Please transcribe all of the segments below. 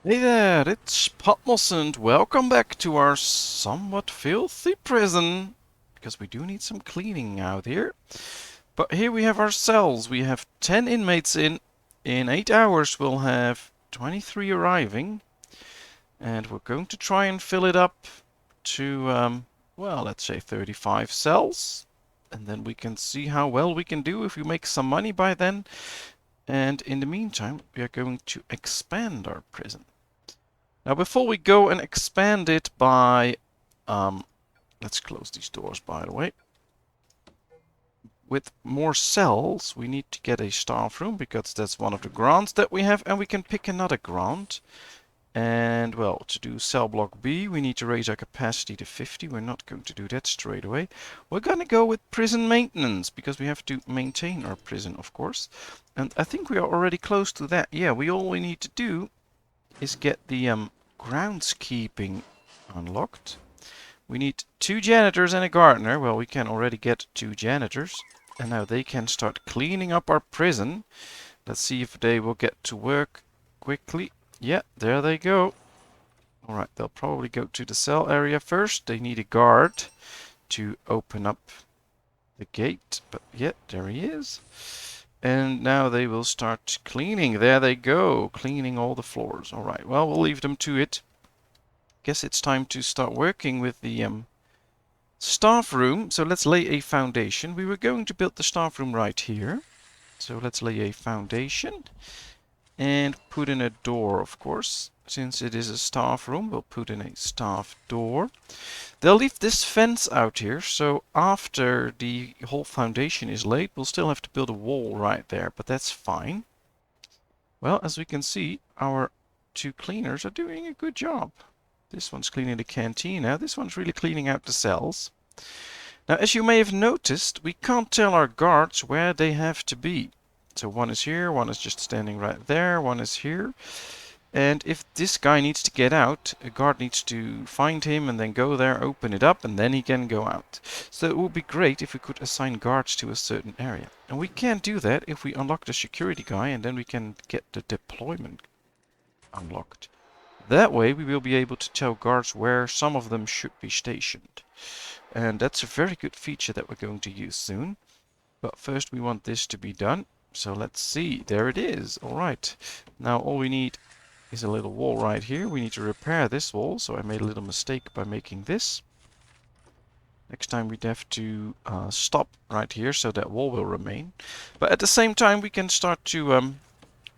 Hey there, it's Patmos and welcome back to our somewhat filthy prison. Because we do need some cleaning out here. But here we have our cells. We have 10 inmates in. In 8 hours we'll have 23 arriving. And we're going to try and fill it up to, well, let's say 35 cells. And then we can see how well we can do if we make some money by then. And in the meantime, we are going to expand our prison. Now, before we go and expand it by, let's close these doors, by the way. With more cells, we need to get a staff room because that's one of the grants that we have, and we can pick another grant. And well, to do cell block B, we need to raise our capacity to 50. We're not going to do that straight away. We're going to go with prison maintenance because we have to maintain our prison, of course. And I think we are already close to that. Yeah, all we need to do is get the groundskeeping unlocked. We need 2 janitors and a gardener. Well, we can already get 2 janitors. And now they can start cleaning up our prison. Let's see if they will get to work quickly. Yeah, there they go. Alright, they'll probably go to the cell area first. They need a guard to open up the gate. But yeah, there he is. And now they will start cleaning. There they go, cleaning all the floors. Alright, well, we'll leave them to it. Guess it's time to start working with the staff room. So let's lay a foundation. We were going to build the staff room right here. So let's lay a foundation and put in a door, of course. Since it is a staff room, we'll put in a staff door. They'll leave this fence out here, so after the whole foundation is laid, we'll still have to build a wall right there, but that's fine. Well, as we can see, our 2 cleaners are doing a good job. This one's cleaning the cantina, this one's really cleaning out the cells. Now, as you may have noticed, we can't tell our guards where they have to be. So one is here, one is just standing right there, one is here. And if this guy needs to get out, a guard needs to find him and then go there, open it up, and then he can go out. So it would be great if we could assign guards to a certain area. And we can do that if we unlock the security guy, and then we can get the deployment unlocked. That way we will be able to tell guards where some of them should be stationed. And that's a very good feature that we're going to use soon. But first we want this to be done. So let's see, there it is. Alright, now all we need is a little wall right here. We need to repair this wall, so I made a little mistake by making this. Next time we'd have to stop right here so that wall will remain. But at the same time we can start to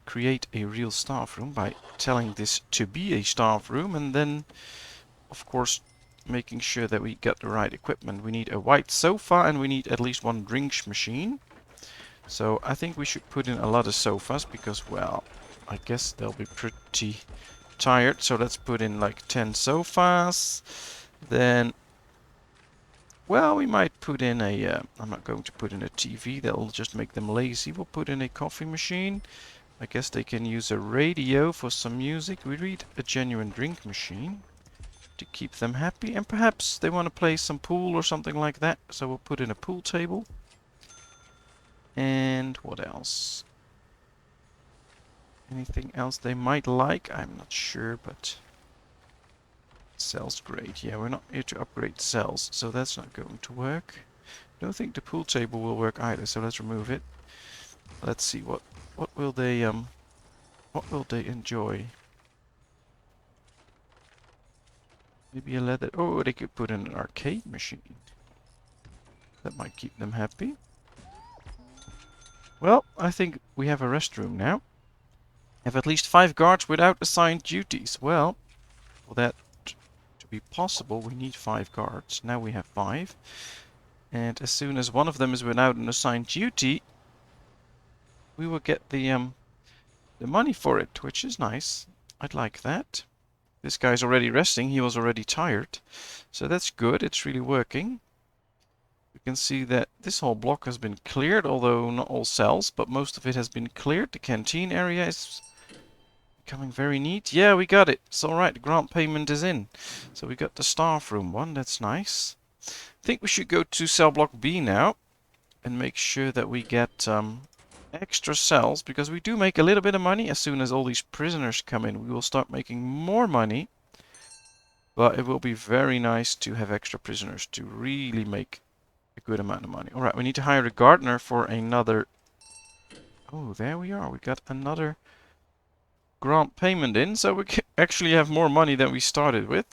create a real staff room by telling this to be a staff room, and then of course making sure that we got the right equipment. We need a white sofa and we need at least 1 drink machine. So I think we should put in a lot of sofas because, well, I guess they'll be pretty tired. So let's put in like 10 sofas. Then, well, we might put in a, I'm not going to put in a TV. That'll just make them lazy. We'll put in a coffee machine. I guess they can use a radio for some music. We need a genuine drink machine to keep them happy. And perhaps they want to play some pool or something like that. So we'll put in a pool table. And what else? Anything else they might like? I'm not sure, but cells great. Yeah, we're not here to upgrade cells, so that's not going to work. Don't think the pool table will work either, so let's remove it. Let's see what will they enjoy? Maybe a leather. Oh, they could put in an arcade machine. That might keep them happy. Well, I think we have a restroom now. Have at least 5 guards without assigned duties. Well, for that to be possible, we need 5 guards. Now we have 5. And as soon as one of them is without an assigned duty, we will get the money for it, which is nice. I'd like that. This guy's already resting. He was already tired. So that's good. It's really working. You can see that this whole block has been cleared, although not all cells, but most of it has been cleared. The canteen area is becoming very neat. Yeah, we got it. It's alright, the grant payment is in. So we got the staff room one, that's nice. I think we should go to cell block B now and make sure that we get extra cells because we do make a little bit of money. As soon as all these prisoners come in, we will start making more money. But it will be very nice to have extra prisoners to really make a good amount of money. Alright, we need to hire a gardener for another... Oh, there we are. We got another grant payment in, so we actually have more money than we started with.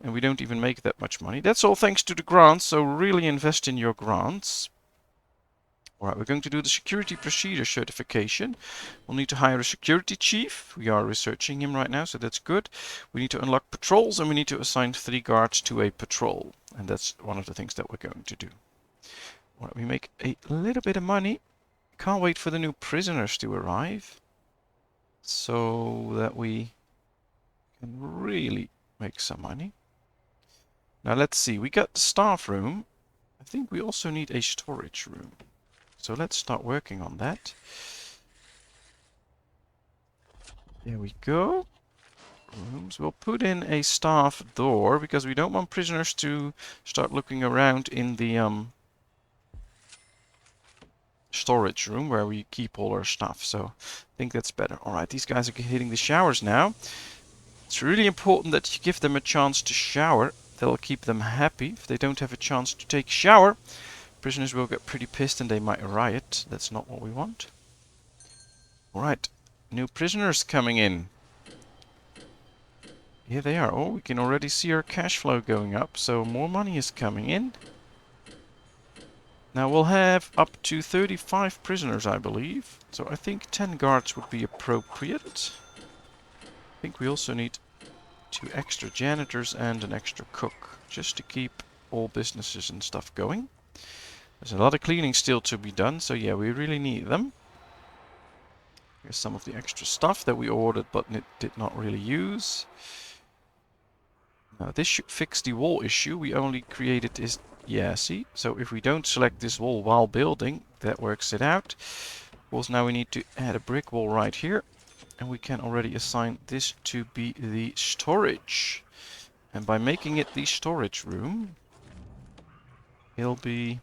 And we don't even make that much money. That's all thanks to the grants, so really invest in your grants. Alright, we're going to do the security procedure certification. We'll need to hire a security chief. We are researching him right now, so that's good. We need to unlock patrols, and we need to assign 3 guards to a patrol. And that's one of the things that we're going to do. Alright, we make a little bit of money. Can't wait for the new prisoners to arrive, so that we can really make some money. Now let's see, we got the staff room. I think we also need a storage room. So let's start working on that. There we go. Rooms. We'll put in a staff door because we don't want prisoners to start looking around in the storage room where we keep all our stuff. So I think that's better. Alright, these guys are hitting the showers now. It's really important that you give them a chance to shower. That'll keep them happy. If they don't have a chance to take a shower, prisoners will get pretty pissed and they might riot. That's not what we want. Alright, new prisoners coming in. Here they are. Oh, we can already see our cash flow going up, so more money is coming in. Now we'll have up to 35 prisoners, I believe. So I think 10 guards would be appropriate. I think we also need 2 extra janitors and an extra cook, just to keep all businesses and stuff going. There's a lot of cleaning still to be done, so yeah, we really need them. Here's some of the extra stuff that we ordered but did not really use. Now this should fix the wall issue. We only created this... Yeah, see? So if we don't select this wall while building, that works it out. Of course, now we need to add a brick wall right here. And we can already assign this to be the storage. And by making it the storage room, it'll be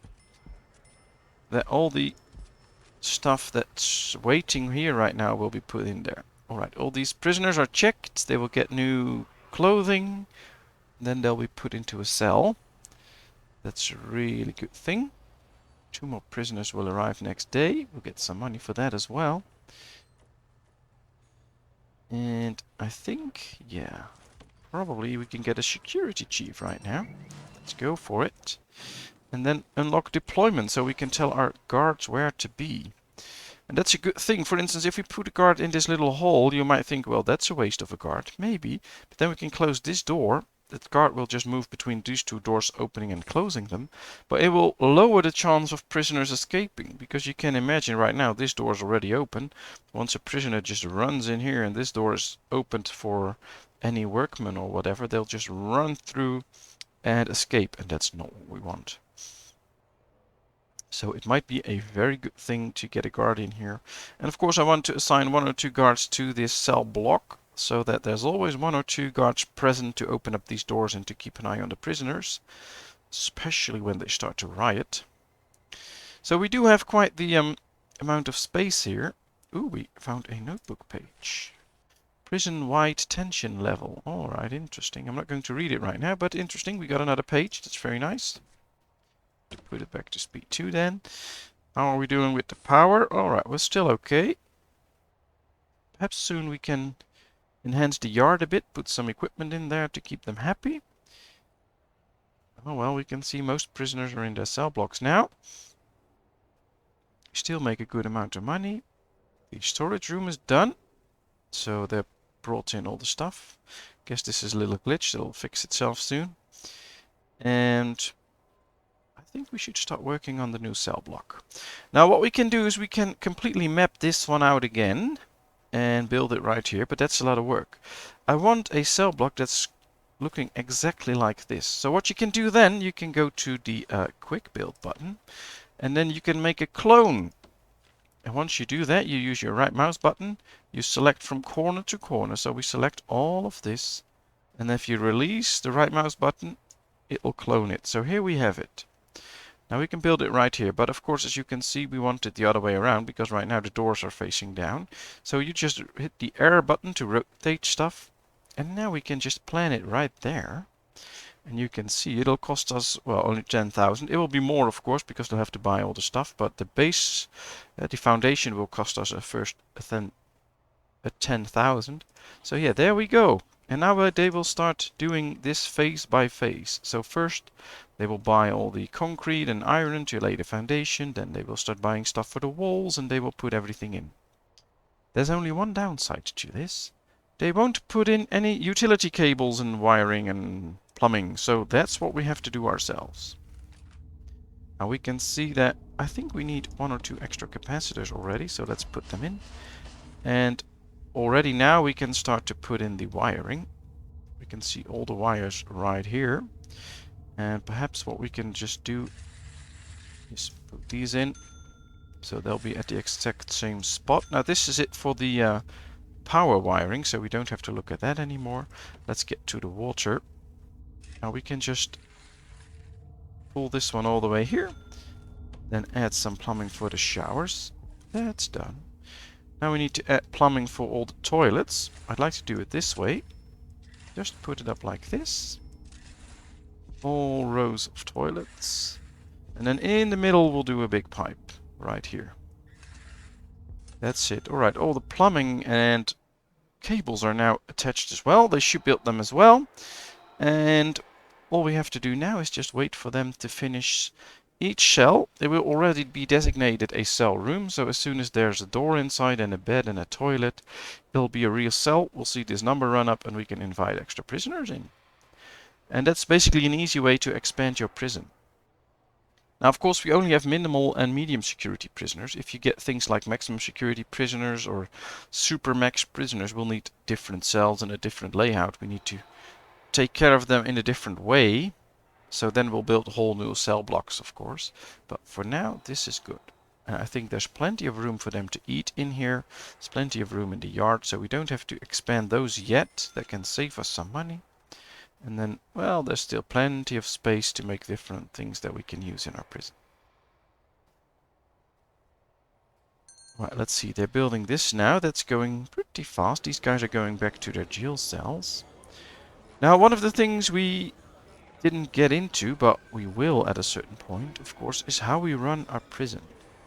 that all the stuff that's waiting here right now will be put in there. Alright, all these prisoners are checked. They will get new clothing. Then they'll be put into a cell. That's a really good thing. 2 more prisoners will arrive next day. We'll get some money for that as well. And I think, yeah, probably we can get a security chief right now. Let's go for it. And then unlock deployment so we can tell our guards where to be. And that's a good thing. For instance, if we put a guard in this little hole, you might think, well, that's a waste of a guard. Maybe. But then we can close this door. That guard will just move between these 2 doors, opening and closing them. But it will lower the chance of prisoners escaping. Because you can imagine right now, this door is already open. Once a prisoner just runs in here and this door is opened for any workman or whatever, they'll just run through and escape. And that's not what we want. So it might be a very good thing to get a guard in here. And of course I want to assign 1 or 2 guards to this cell block, so that there's always 1 or 2 guards present to open up these doors and to keep an eye on the prisoners, especially when they start to riot. So we do have quite the amount of space here. Ooh, we found a notebook page. Prison-wide tension level. Alright, interesting. I'm not going to read it right now, but interesting. We got another page. That's very nice. To put it back to speed 2 then. How are we doing with the power? Alright, we're still okay. Perhaps soon we can enhance the yard a bit, put some equipment in there to keep them happy. Oh well, we can see most prisoners are in their cell blocks now. We still make a good amount of money. The storage room is done. So they've brought in all the stuff. Guess this is a little glitch, it'll fix itself soon. And I think we should start working on the new cell block. Now what we can do is we can completely map this one out again and build it right here, but that's a lot of work. I want a cell block that's looking exactly like this. So what you can do then, you can go to the quick build button and then you can make a clone. And once you do that, you use your right mouse button, you select from corner to corner. So we select all of this, and if you release the right mouse button, it will clone it. So here we have it. Now we can build it right here, but of course, as you can see, we want it the other way around because right now the doors are facing down. So you just hit the arrow button to rotate stuff, and now we can just plan it right there. And you can see it'll cost us, well, only 10,000. It will be more, of course, because they'll have to buy all the stuff, but the base, the foundation will cost us a 10,000. So yeah, there we go. And now they will start doing this phase by phase. So first they will buy all the concrete and iron to lay the foundation. Then they will start buying stuff for the walls and they will put everything in. There's only one downside to this. They won't put in any utility cables and wiring and plumbing. So that's what we have to do ourselves. Now we can see that I think we need 1 or 2 extra capacitors already. So let's put them in. And already now we can start to put in the wiring. We can see all the wires right here. And perhaps what we can just do is put these in. So they'll be at the exact same spot. Now this is it for the power wiring, so we don't have to look at that anymore. Let's get to the water. Now we can just pull this one all the way here. Then add some plumbing for the showers. That's done. Now we need to add plumbing for all the toilets. I'd like to do it this way. Just put it up like this. All rows of toilets. And then in the middle we'll do a big pipe right here. That's it. Alright, all the plumbing and cables are now attached as well. They should build them as well. And all we have to do now is just wait for them to finish each cell. It will already be designated a cell room, so as soon as there's a door inside and a bed and a toilet, it'll be a real cell. We'll see this number run up and we can invite extra prisoners in. And that's basically an easy way to expand your prison. Now, of course, we only have minimal and medium security prisoners. If you get things like maximum security prisoners or super max prisoners, we'll need different cells and a different layout. We need to take care of them in a different way. So then we'll build whole new cell blocks, of course. But for now, this is good. And I think there's plenty of room for them to eat in here. There's plenty of room in the yard, so we don't have to expand those yet. That can save us some money. And then, well, there's still plenty of space to make different things that we can use in our prison. Right, let's see. They're building this now. That's going pretty fast. These guys are going back to their jail cells. Now, one of the things we didn't get into, but we will at a certain point, of course, is how we run our prison.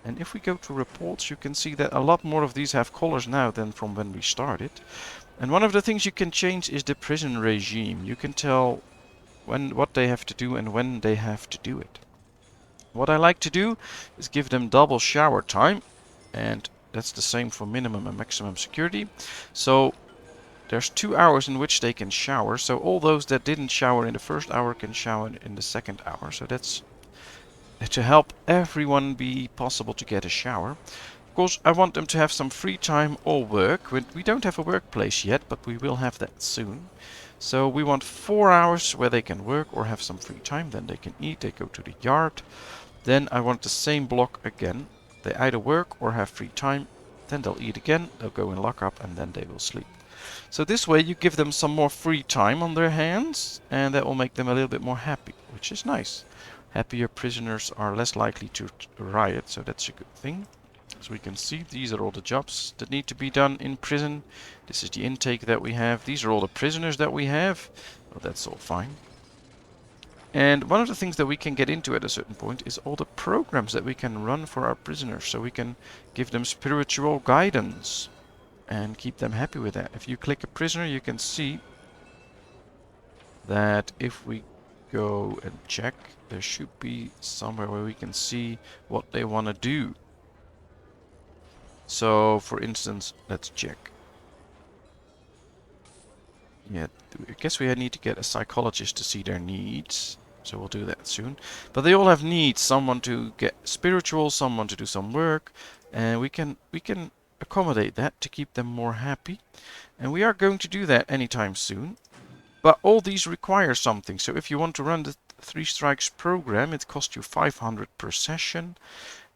And if we go to reports, you can see that a lot more of these have colors now than from when we started. And one of the things you can change is the prison regime. You can tell what they have to do and when they have to do it. What I like to do is give them double shower time, and that's the same for minimum and maximum security. So there's 2 hours in which they can shower, so all those that didn't shower in the first hour can shower in the second hour. So that's to help everyone be possible to get a shower. Of course, I want them to have some free time or work. We don't have a workplace yet, but we will have that soon. So we want 4 hours where they can work or have some free time. Then they can eat, they go to the yard. Then I want the same block again. They either work or have free time. Then they'll eat again, they'll go in lockup, and then they will sleep. So this way you give them some more free time on their hands, and that will make them a little bit more happy, which is nice. Happier prisoners are less likely to riot, so that's a good thing. As we can see, these are all the jobs that need to be done in prison. This is the intake that we have. These are all the prisoners that we have. Well, that's all fine. And one of the things that we can get into at a certain point is all the programs that we can run for our prisoners. So we can give them spiritual guidance and keep them happy with that. If you click a prisoner, you can see that if we go and check, there should be somewhere where we can see what they want to do. So, for instance, let's check. Yeah, I guess we need to get a psychologist to see their needs. So we'll do that soon. But they all have needs. Someone to get spiritual, someone to do some work, and we can accommodate that to keep them more happy. And we are going to do that anytime soon. But all these require something. So if you want to run the 3 strikes program, it costs you 500 per session.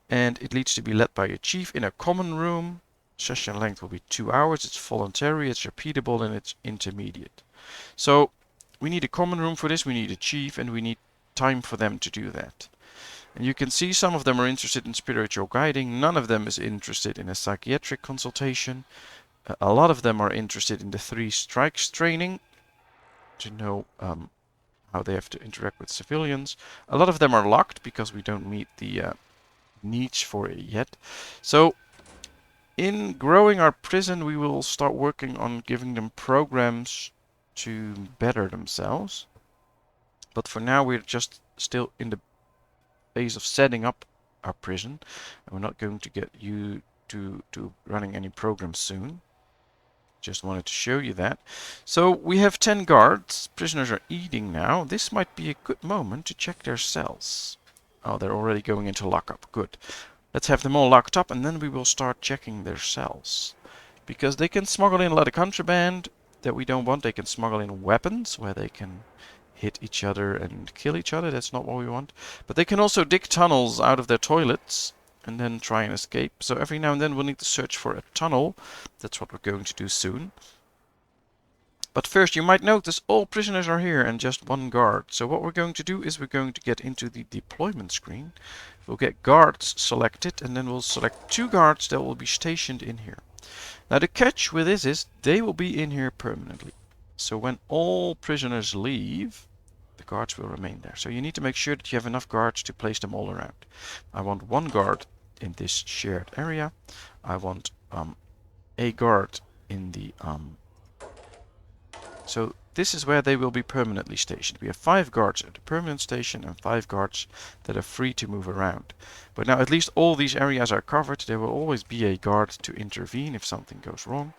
And it needs to be led by a chief in a common room. Session length will be 2 hours. It's voluntary, it's repeatable, and it's intermediate. So we need a common room for this. We need a chief, and we need time for them to do that. And you can see some of them are interested in spiritual guiding. None of them is interested in a psychiatric consultation. A lot of them are interested in the 3 strikes training to know how they have to interact with civilians. A lot of them are locked because we don't meet the needs for it yet. So in growing our prison, we will start working on giving them programs to better themselves. But for now, we're just still in the phase of setting up our prison, and we're not going to get you to running any programs soon. Just wanted to show you that. So we have 10 guards. Prisoners are eating now. This might be a good moment to check their cells. Oh, they're already going into lockup. Good. Let's have them all locked up and then we will start checking their cells. Because they can smuggle in a lot of contraband that we don't want. They can smuggle in weapons where they can hit each other and kill each other. That's not what we want. But they can also dig tunnels out of their toilets and then try and escape. So every now and then we'll need to search for a tunnel. That's what we're going to do soon. But first you might notice all prisoners are here and just 1 guard. So what we're going to do is we're going to get into the deployment screen. We'll get guards selected and then we'll select 2 guards that will be stationed in here. Now the catch with this is they will be in here permanently. So when all prisoners leave, the guards will remain there. So you need to make sure that you have enough guards to place them all around. I want 1 guard in this shared area. I want a guard in the so this is where they will be permanently stationed. We have 5 guards at the permanent station and 5 guards that are free to move around. But now at least all these areas are covered. There will always be a guard to intervene if something goes wrong.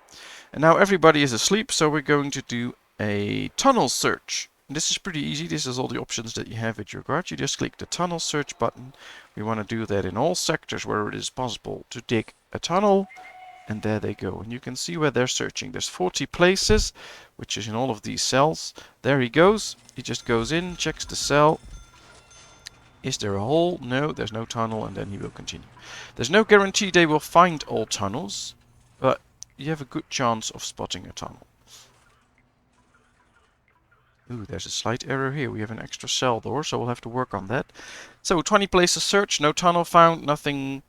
And now everybody is asleep, so we're going to do a tunnel search. And this is pretty easy. This is all the options that you have with your guard. You just click the tunnel search button. We want to do that in all sectors where it is possible to dig a tunnel. And there they go. And you can see where they're searching. There's 40 places, which is in all of these cells. There he goes. He just goes in, checks the cell. Is there a hole? No, there's no tunnel, and then he will continue. There's no guarantee they will find all tunnels, but you have a good chance of spotting a tunnel. Ooh, there's a slight error here. We have an extra cell door, so we'll have to work on that. So 20 places searched, no tunnel found, nothing.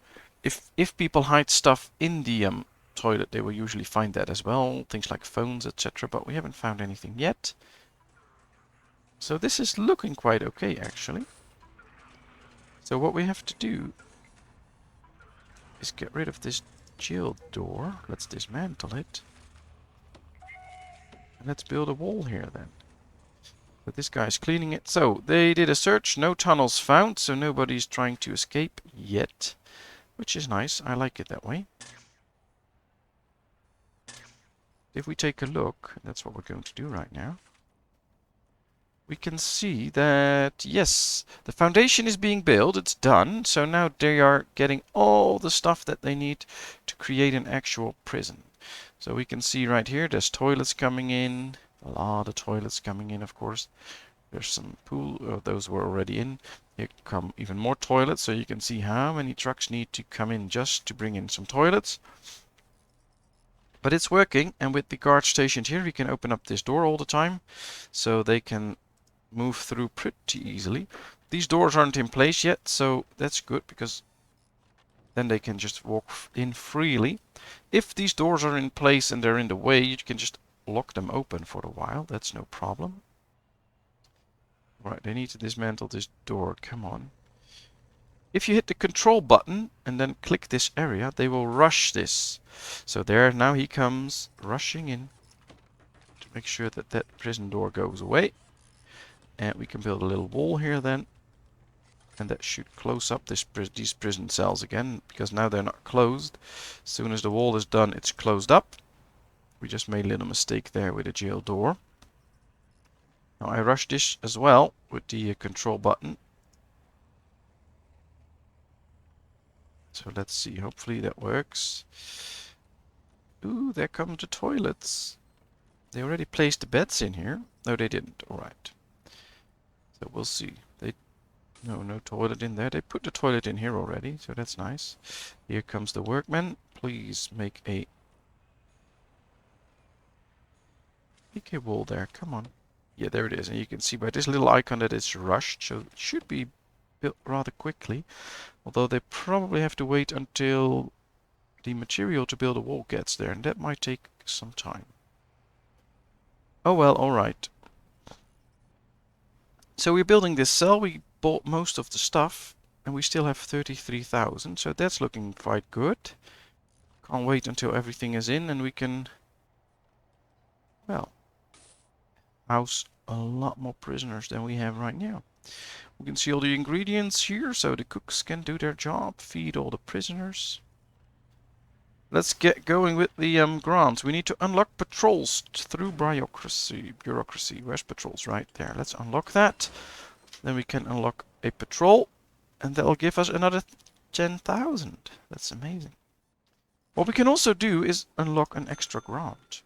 If people hide stuff in the toilet, they will usually find that as well. Things like phones, etc. But we haven't found anything yet. So this is looking quite okay, actually. So what we have to do is get rid of this jail door. Let's dismantle it. And let's build a wall here then. But this guy's cleaning it. So they did a search, no tunnels found, so nobody's trying to escape yet. Which is nice, I like it that way. If we take a look, that's what we're going to do right now. We can see that, yes, the foundation is being built, it's done. So now they are getting all the stuff that they need to create an actual prison. So we can see right here, there's toilets coming in. A lot of toilets coming in, of course. There's some pool, those were already in. Here come even more toilets, so you can see how many trucks need to come in just to bring in some toilets. But it's working, and with the guard stationed here, we can open up this door all the time, so they can move through pretty easily. These doors aren't in place yet, so that's good, because then they can just walk in freely. If these doors are in place and they're in the way, you can just lock them open for a while. That's no problem. Right, they need to dismantle this door. Come on. If you hit the control button and then click this area, they will rush this. So there, now he comes rushing in to make sure that that prison door goes away. And we can build a little wall here then. And that should close up these prison cells again, because now they're not closed. As soon as the wall is done, it's closed up. We just made a little mistake there with the jail door. Now I rush this as well with the control button. So let's see, hopefully that works. Ooh, there come the toilets. They already placed the beds in here. No, they didn't. Alright. So we'll see. No toilet in there. They put the toilet in here already, so that's nice. Here comes the workman. Please make a wall there. Come on. Yeah, there it is. And you can see by this little icon that it's rushed, so it should be built rather quickly. Although they probably have to wait until the material to build a wall gets there, and that might take some time. Oh well, alright. So we're building this cell. We bought most of the stuff, and we still have 33,000, so that's looking quite good. Can't wait until everything is in and we can, well, house a lot more prisoners than we have right now. We can see all the ingredients here, so the cooks can do their job, feed all the prisoners. Let's get going with the grants. We need to unlock patrols through bureaucracy. Where's patrols? Right there. Let's unlock that. Then we can unlock a patrol, and that'll give us another 10,000. That's amazing. What we can also do is unlock an extra grant.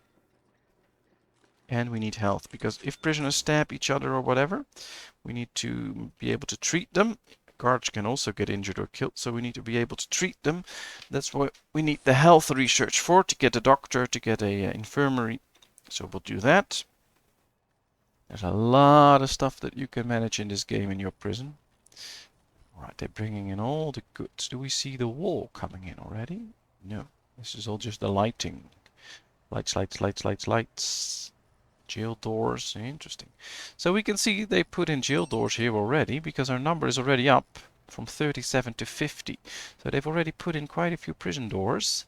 And we need health, because if prisoners stab each other or whatever, we need to be able to treat them. Guards can also get injured or killed, so we need to be able to treat them. That's what we need the health research for, to get a doctor, to get a infirmary. So we'll do that. There's a lot of stuff that you can manage in this game in your prison. Alright, they're bringing in all the goods. Do we see the wall coming in already? No. This is all just the lighting. Lights, lights, lights, lights, lights. Jail doors, interesting. So we can see they put in jail doors here already, because our number is already up from 37 to 50. So they've already put in quite a few prison doors.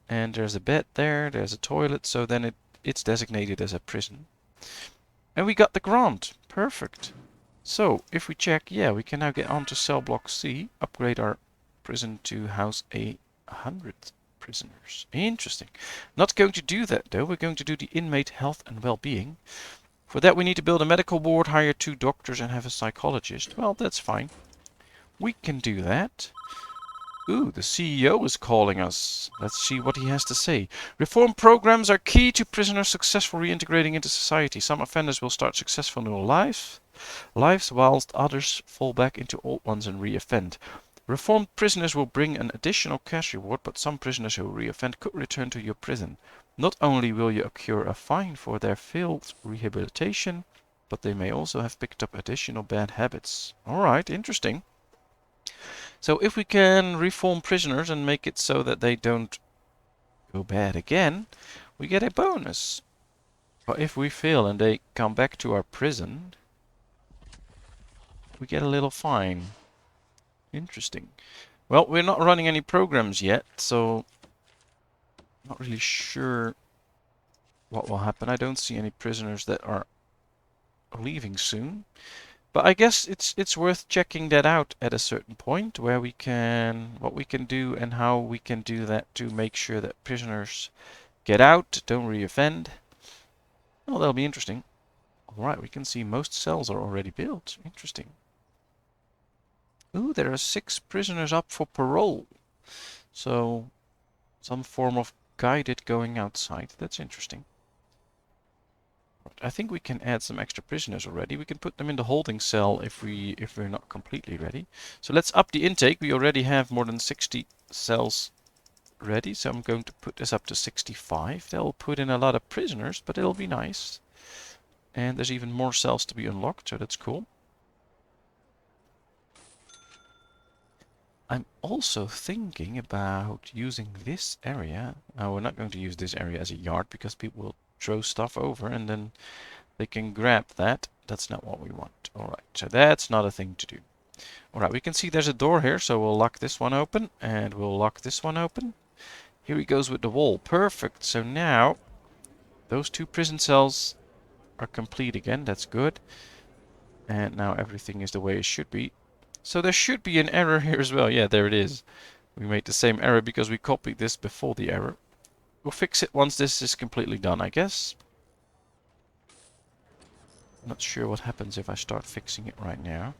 And there's a bed there, there's a toilet, so then it's designated as a prison. And we got the grant. Perfect. So if we check, yeah, we can now get on to cell block C, upgrade our prison to house 100 prisoners. Interesting. Not going to do that though. We're going to do the inmate health and well-being. For that we need to build a medical ward, hire 2 doctors and have a psychologist. Well, that's fine. We can do that. Ooh, the CEO is calling us. Let's see what he has to say. Reform programs are key to prisoners successfully reintegrating into society. Some offenders will start successful new lives, whilst others fall back into old ones and re-offend. Reformed prisoners will bring an additional cash reward, but some prisoners who re-offend could return to your prison. Not only will you accrue a fine for their failed rehabilitation, but they may also have picked up additional bad habits. Alright, interesting. So if we can reform prisoners and make it so that they don't go bad again, we get a bonus. But if we fail and they come back to our prison, we get a little fine. Interesting. Well, we're not running any programs yet, so not really sure what will happen. I don't see any prisoners that are leaving soon. But I guess it's worth checking that out at a certain point, where we can, what we can do and how we can do that to make sure that prisoners get out, don't re-offend. Well, that'll be interesting. Alright, we can see most cells are already built. Interesting. Ooh, there are 6 prisoners up for parole. So, some form of guided going outside. That's interesting. I think we can add some extra prisoners already. We can put them in the holding cell if we're not completely ready. So let's up the intake. We already have more than 60 cells ready, so I'm going to put this up to 65. That'll put in a lot of prisoners, but it'll be nice. And there's even more cells to be unlocked, so that's cool. I'm also thinking about using this area. Now, we're not going to use this area as a yard because people will throw stuff over and then they can grab that. That's not what we want. Alright, so that's not a thing to do. Alright, we can see there's a door here, so we'll lock this one open and we'll lock this one open. Here he goes with the wall. Perfect. So now those 2 prison cells are complete again. That's good. And now everything is the way it should be. So there should be an error here as well. Yeah, there it is. We made the same error because we copied this before the error. We'll fix it once this is completely done, I guess. Not sure what happens if I start fixing it right now.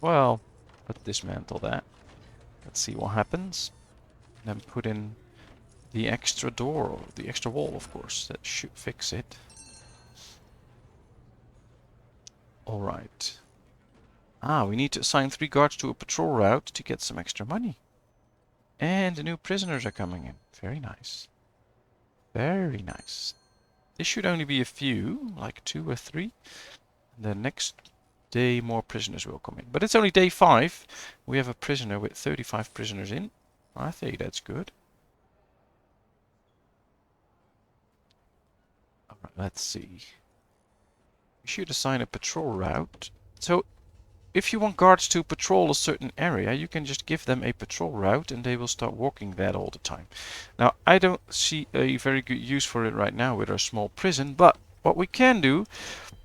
Well, let's dismantle that. Let's see what happens. Then put in the extra door, or the extra wall, of course. That should fix it. Alright. Ah, we need to assign 3 guards to a patrol route to get some extra money. And the new prisoners are coming in. Very nice. Very nice. This should only be a few, like 2 or 3. The next day more prisoners will come in. But it's only day 5. We have a prisoner with 35 prisoners in. I think that's good. Alright, let's see. We should assign a patrol route. So if you want guards to patrol a certain area, you can just give them a patrol route and they will start walking that all the time. Now, I don't see a very good use for it right now with our small prison, but what we can do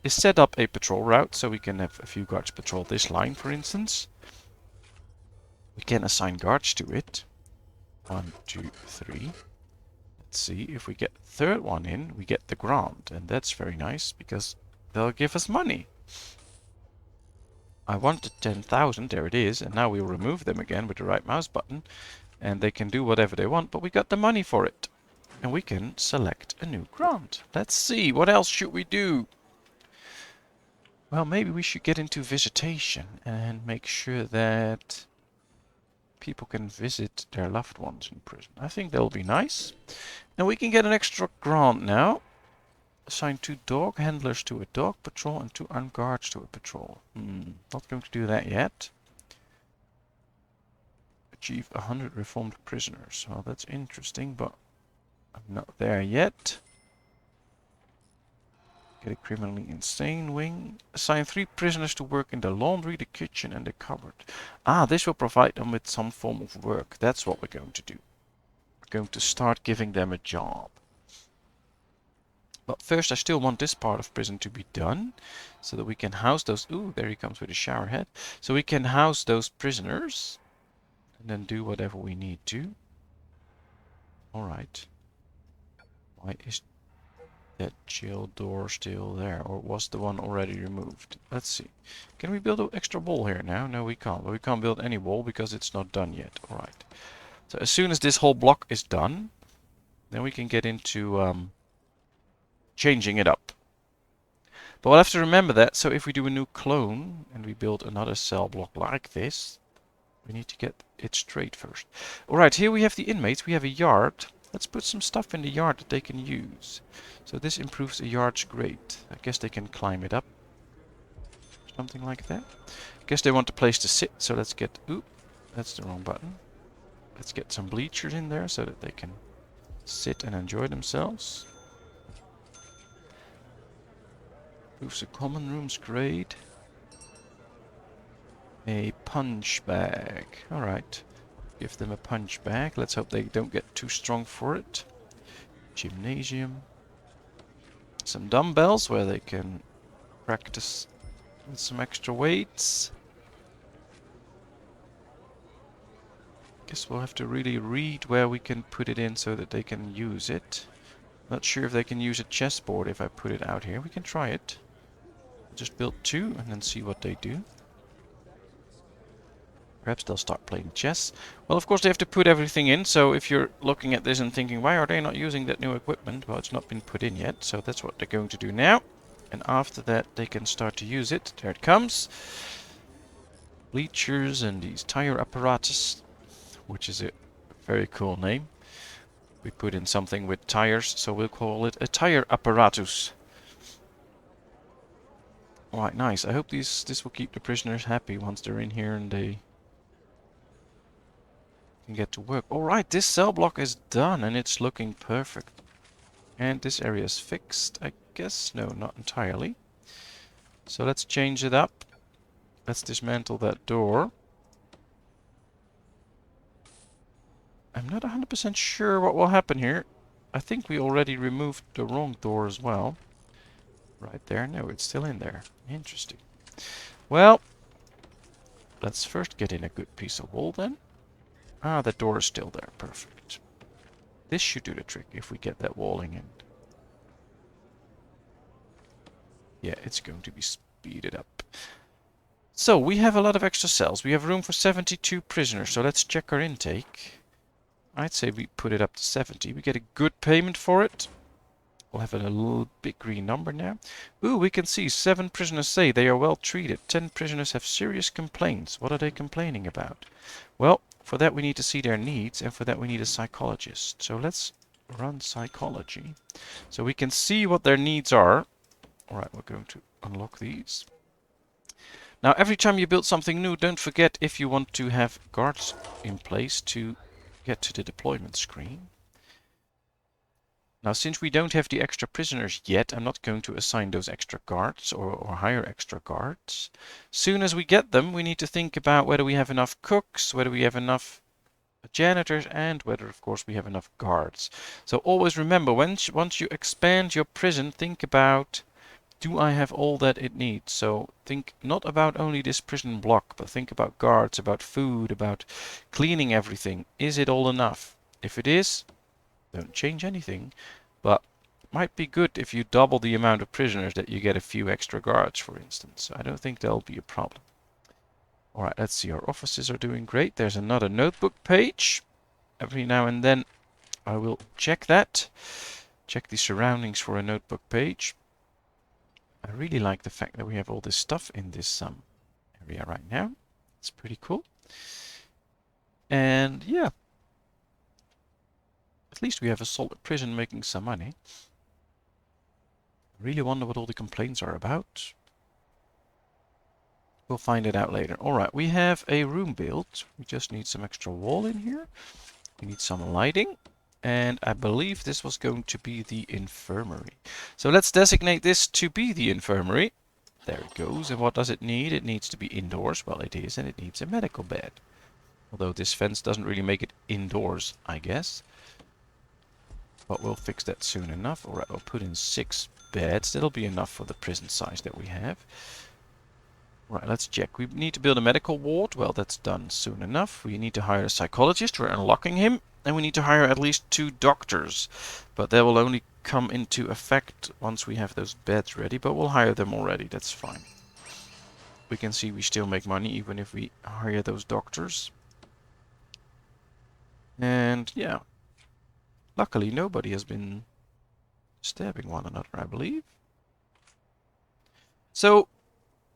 is set up a patrol route, so we can have a few guards patrol this line, for instance. We can assign guards to it. 1, 2, 3. Let's see, if we get the third one in, we get the grant, and that's very nice because they'll give us money. I wanted 10,000, there it is, and now we'll remove them again with the right mouse button, and they can do whatever they want, but we got the money for it. And we can select a new grant. Let's see, what else should we do? Well, maybe we should get into visitation and make sure that people can visit their loved ones in prison. I think that'll be nice. And we can get an extra grant now. Assign 2 dog handlers to a dog patrol and 2 armed guards to a patrol. Not going to do that yet. Achieve 100 reformed prisoners. Well, that's interesting, but I'm not there yet. Get a criminally insane wing. Assign 3 prisoners to work in the laundry, the kitchen and the cupboard. This will provide them with some form of work. That's what we're going to do. We're going to start giving them a job. But first I still want this part of prison to be done, so that we can house those... Ooh, there he comes with a shower head. So we can house those prisoners, and then do whatever we need to. Alright. Why is that jail door still there? Or was the one already removed? Let's see. Can we build an extra wall here now? No, we can't. But we can't build any wall because it's not done yet. Alright. So as soon as this whole block is done, then we can get into... changing it up. But we'll have to remember that, so if we do a new clone and we build another cell block like this, we need to get it straight first. Alright, here we have the inmates, we have a yard. Let's put some stuff in the yard that they can use. So this improves the yard's grade. I guess they can climb it up. Something like that. I guess they want a place to sit, so let's get... Oop, that's the wrong button. Let's get some bleachers in there so that they can sit and enjoy themselves. Improves the common room's grade. A punch bag. Alright. Give them a punch bag. Let's hope they don't get too strong for it. Gymnasium. Some dumbbells where they can practice with some extra weights. Guess we'll have to really read where we can put it in so that they can use it. Not sure if they can use a chessboard if I put it out here. We can try it. Just build 2 and then see what they do. Perhaps they'll start playing chess. Well, of course they have to put everything in, so if you're looking at this and thinking, why are they not using that new equipment? Well, it's not been put in yet, so that's what they're going to do now. And after that they can start to use it. There it comes. Bleachers and these tire apparatus, which is a very cool name. We put in something with tires, so we'll call it a tire apparatus. Alright, nice. I hope this will keep the prisoners happy once they're in here and they can get to work. Alright, this cell block is done and it's looking perfect. And this area is fixed, I guess. No, not entirely. So let's change it up. Let's dismantle that door. I'm not 100% sure what will happen here. I think we already removed the wrong door as well. Right there. No, it's still in there. Interesting. Well, let's first get in a good piece of wall then. The door is still there. Perfect. This should do the trick if we get that walling in. Yeah, it's going to be speeded up. So, we have a lot of extra cells. We have room for 72 prisoners. So let's check our intake. I'd say we put it up to 70. We get a good payment for it. We'll have a little big green number now. Ooh, we can see 7 prisoners say they are well treated. 10 prisoners have serious complaints. What are they complaining about? Well, for that we need to see their needs, and for that we need a psychologist. So let's run psychology. So we can see what their needs are. Alright, we're going to unlock these. Now, every time you build something new, don't forget if you want to have guards in place to get to the deployment screen. Now, since we don't have the extra prisoners yet, I'm not going to assign those extra guards or hire extra guards. Soon as we get them, we need to think about whether we have enough cooks, whether we have enough janitors, and whether, of course, we have enough guards. So always remember, once you expand your prison, think about, do I have all that it needs? So think not about only this prison block, but think about guards, about food, about cleaning everything. Is it all enough? If it is, don't change anything. But might be good if you double the amount of prisoners that you get a few extra guards, for instance. I don't think that'll be a problem. Alright, let's see. Our offices are doing great. There's another notebook page. Every now and then I will check that. Check the surroundings for a notebook page. I really like the fact that we have all this stuff in this area right now. It's pretty cool. And yeah, at least we have a solid prison making some money. I really wonder what all the complaints are about. We'll find it out later. Alright, we have a room built. We just need some extra wall in here. We need some lighting. And I believe this was going to be the infirmary. So let's designate this to be the infirmary. There it goes. And what does it need? It needs to be indoors. Well, it is, and it needs a medical bed. Although this fence doesn't really make it indoors, I guess. But we'll fix that soon enough. Alright, we'll put in 6 beds. That'll be enough for the prison size that we have. Right, let's check. We need to build a medical ward. Well, that's done soon enough. We need to hire a psychologist. We're unlocking him. And we need to hire at least 2 doctors. But they will only come into effect once we have those beds ready. But we'll hire them already. That's fine. We can see we still make money even if we hire those doctors. And yeah. Luckily, nobody has been stabbing one another, I believe. So,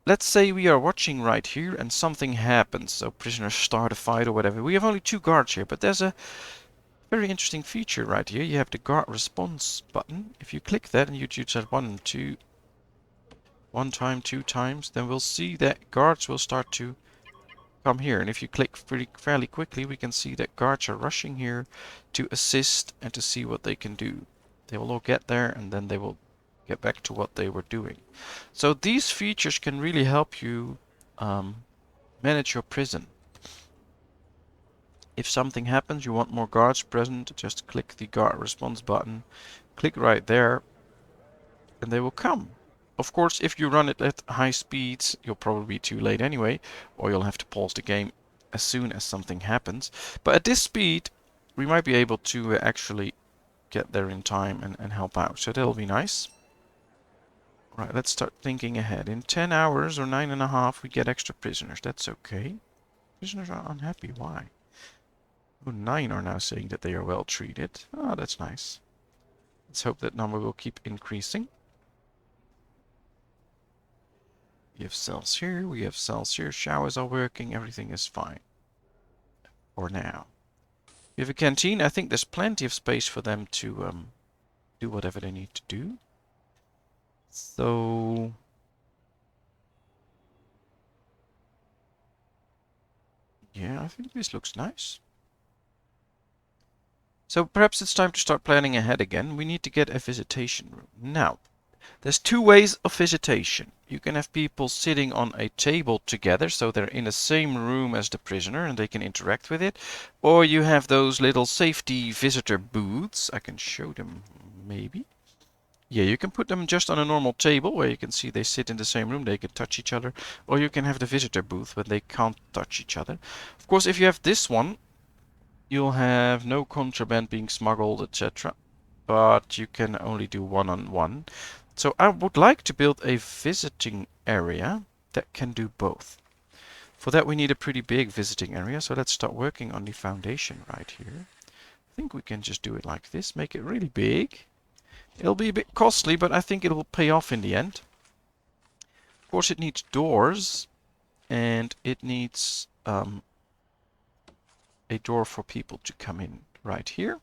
let's say we are watching right here and something happens. So prisoners start a fight or whatever. We have only 2 guards here, but there's a very interesting feature right here. You have the guard response button. If you click that and you choose that 1 and 2, 1 time, 2 times, then we'll see that guards will start to come here. And if you click fairly quickly, we can see that guards are rushing here to assist and to see what they can do. They will all get there and then they will get back to what they were doing. So these features can really help you manage your prison. If something happens, you want more guards present, just click the guard response button, click right there, and they will come. Of course, if you run it at high speeds, you'll probably be too late anyway, or you'll have to pause the game as soon as something happens. But at this speed, we might be able to actually get there in time and help out, so that'll be nice. Right, let's start thinking ahead. In 10 hours or 9.5, we get extra prisoners. That's okay. Prisoners are unhappy. Why? Oh, 9 are now saying that they are well treated. Oh, that's nice. Let's hope that number will keep increasing. We have cells here, we have cells here, showers are working, everything is fine. For now. We have a canteen. I think there's plenty of space for them to do whatever they need to do. So... yeah, I think this looks nice. So perhaps it's time to start planning ahead again. We need to get a visitation room. Now, there's 2 ways of visitation. You can have people sitting on a table together, so they're in the same room as the prisoner and they can interact with it. Or you have those little safety visitor booths. I can show them, maybe. Yeah, you can put them just on a normal table where you can see they sit in the same room, they can touch each other. Or you can have the visitor booth where they can't touch each other. Of course, if you have this one, you'll have no contraband being smuggled, etc. But you can only do one-on-one. So I would like to build a visiting area that can do both. For that we need a pretty big visiting area, so let's start working on the foundation right here. I think we can just do it like this, make it really big. It'll be a bit costly, but I think it will pay off in the end. Of course it needs doors, and it needs a door for people to come in right here.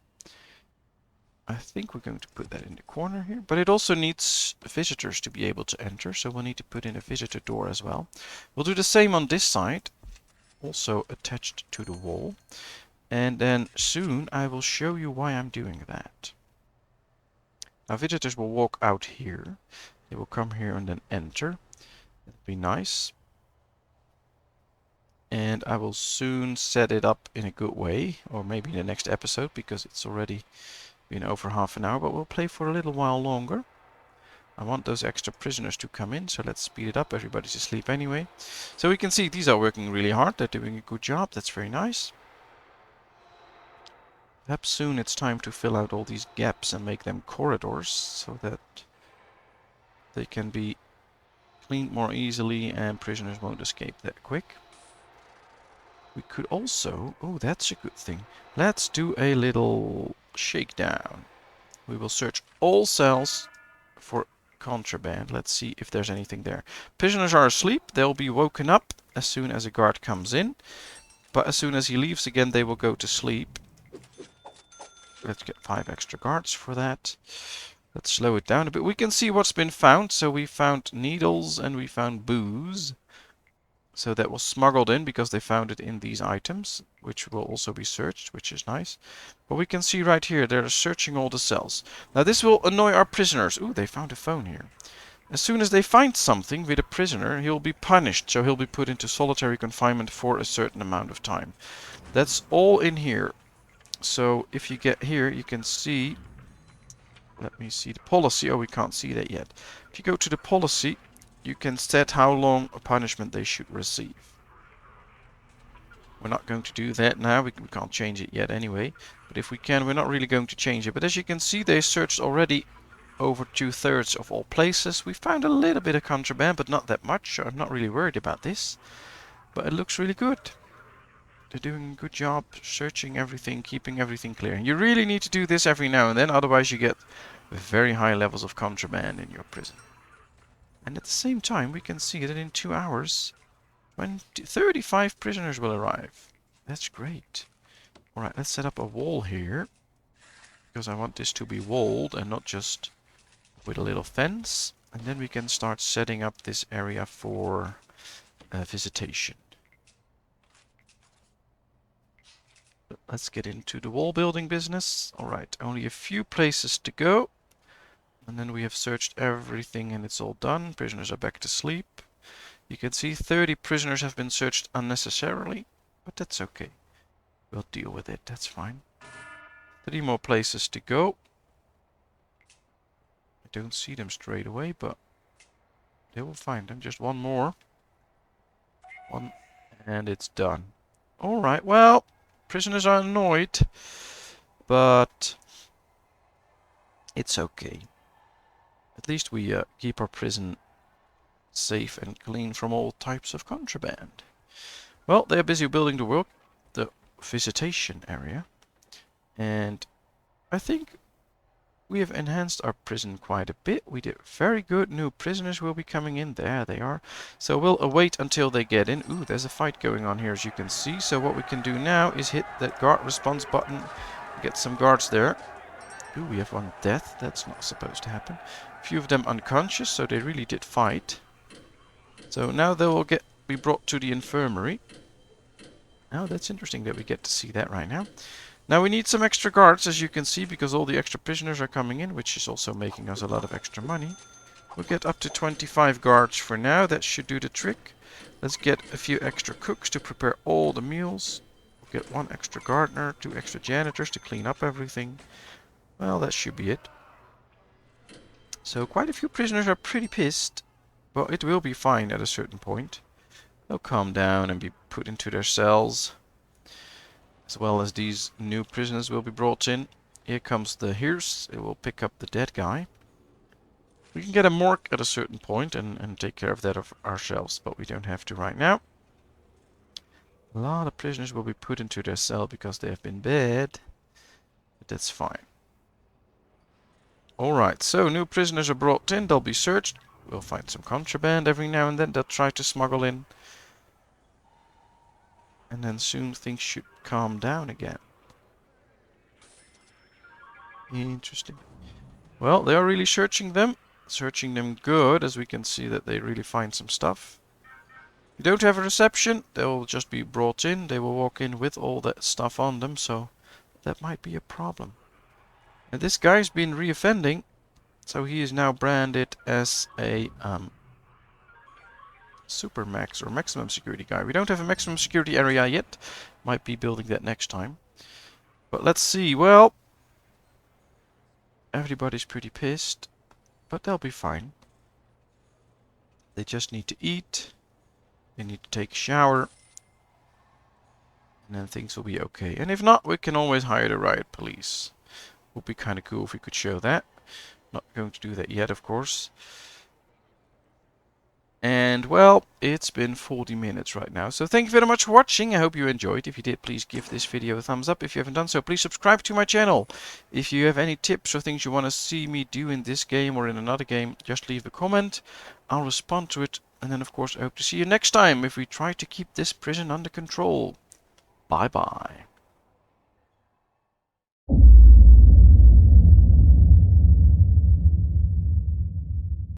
I think we're going to put that in the corner here. But it also needs visitors to be able to enter. So we'll need to put in a visitor door as well. We'll do the same on this side. Also attached to the wall. And then soon I will show you why I'm doing that. Now visitors will walk out here. They will come here and then enter. That'll be nice. And I will soon set it up in a good way. Or maybe in the next episode, because it's already been over half an hour. But we'll play for a little while longer. I want those extra prisoners to come in, so let's speed it up. Everybody's asleep anyway. So we can see these are working really hard. They're doing a good job. That's very nice. Perhaps soon it's time to fill out all these gaps and make them corridors so that they can be cleaned more easily and prisoners won't escape that quick. We could also... Oh, that's a good thing. Let's do a little shakedown. We will search all cells for contraband. Let's see if there's anything there. Prisoners are asleep. They'll be woken up as soon as a guard comes in. But as soon as he leaves again, they will go to sleep. Let's get 5 extra guards for that. Let's slow it down a bit. We can see what's been found. So we found needles and we found booze. So that was smuggled in because they found it in these items, which will also be searched, which is nice. But we can see right here, they're searching all the cells. Now this will annoy our prisoners. Ooh, they found a phone here. As soon as they find something with a prisoner, he'll be punished. So he'll be put into solitary confinement for a certain amount of time. That's all in here. So if you get here, you can see... Let me see the policy. Oh, we can't see that yet. If you go to the policy, you can set how long a punishment they should receive. We're not going to do that now. We can't change it yet anyway. But if we can, we're not really going to change it. But as you can see, they searched already over 2/3 of all places. We found a little bit of contraband, but not that much. So I'm not really worried about this. But it looks really good. They're doing a good job searching everything, keeping everything clear. And you really need to do this every now and then, otherwise you get very high levels of contraband in your prison. And at the same time, we can see that in 2 hours, 35 prisoners will arrive. That's great. Alright, let's set up a wall here. Because I want this to be walled and not just with a little fence. And then we can start setting up this area for visitation. Let's get into the wall building business. Alright, only a few places to go. And then we have searched everything and it's all done. Prisoners are back to sleep. You can see 30 prisoners have been searched unnecessarily. But that's okay. We'll deal with it, that's fine. 3 more places to go. I don't see them straight away, but they will find them. Just 1 more. 1, and it's done. Alright, well... Prisoners are annoyed, but it's okay. At least we keep our prison safe and clean from all types of contraband. Well, they're busy building the visitation area. And I think we have enhanced our prison quite a bit. We did very good. New prisoners will be coming in. There they are. So we'll await until they get in. Ooh, there's a fight going on here, as you can see. So what we can do now is hit that guard response button. Get some guards there. Ooh, we have 1 death. That's not supposed to happen. A few of them unconscious, so they really did fight. So now they will be brought to the infirmary. Oh, that's interesting that we get to see that right now. Now we need some extra guards, as you can see, because all the extra prisoners are coming in, which is also making us a lot of extra money. We'll get up to 25 guards for now. That should do the trick. Let's get a few extra cooks to prepare all the meals. We'll get 1 extra gardener, 2 extra janitors to clean up everything. Well, that should be it. So quite a few prisoners are pretty pissed. But it will be fine at a certain point. They'll calm down and be put into their cells. As well as these new prisoners will be brought in. Here comes the hearse. It will pick up the dead guy. We can get a morgue at a certain point and take care of that ourselves, but we don't have to right now. A lot of prisoners will be put into their cell because they have been bad. But that's fine. Alright, so new prisoners are brought in. They'll be searched. We'll find some contraband every now and then. They'll try to smuggle in. And then soon things should calm down again. Interesting. Well, they are really searching them. Searching them good, as we can see that they really find some stuff. If you don't have a reception, they will just be brought in. They will walk in with all that stuff on them, so that might be a problem. And this guy's been reoffending, so he is now branded as a super max or maximum security guy. We don't have a maximum security area yet. Might be building that next time. But let's see. Well, everybody's pretty pissed, but they'll be fine. They just need to eat. They need to take a shower. And then things will be okay. And if not, we can always hire the riot police. Would be kind of cool if we could show that. Not going to do that yet, of course. And, well, it's been 40 minutes right now. So thank you very much for watching. I hope you enjoyed. If you did, please give this video a thumbs up. If you haven't done so, please subscribe to my channel. If you have any tips or things you want to see me do in this game or in another game, just leave a comment. I'll respond to it. And then, of course, I hope to see you next time if we try to keep this prison under control. Bye-bye.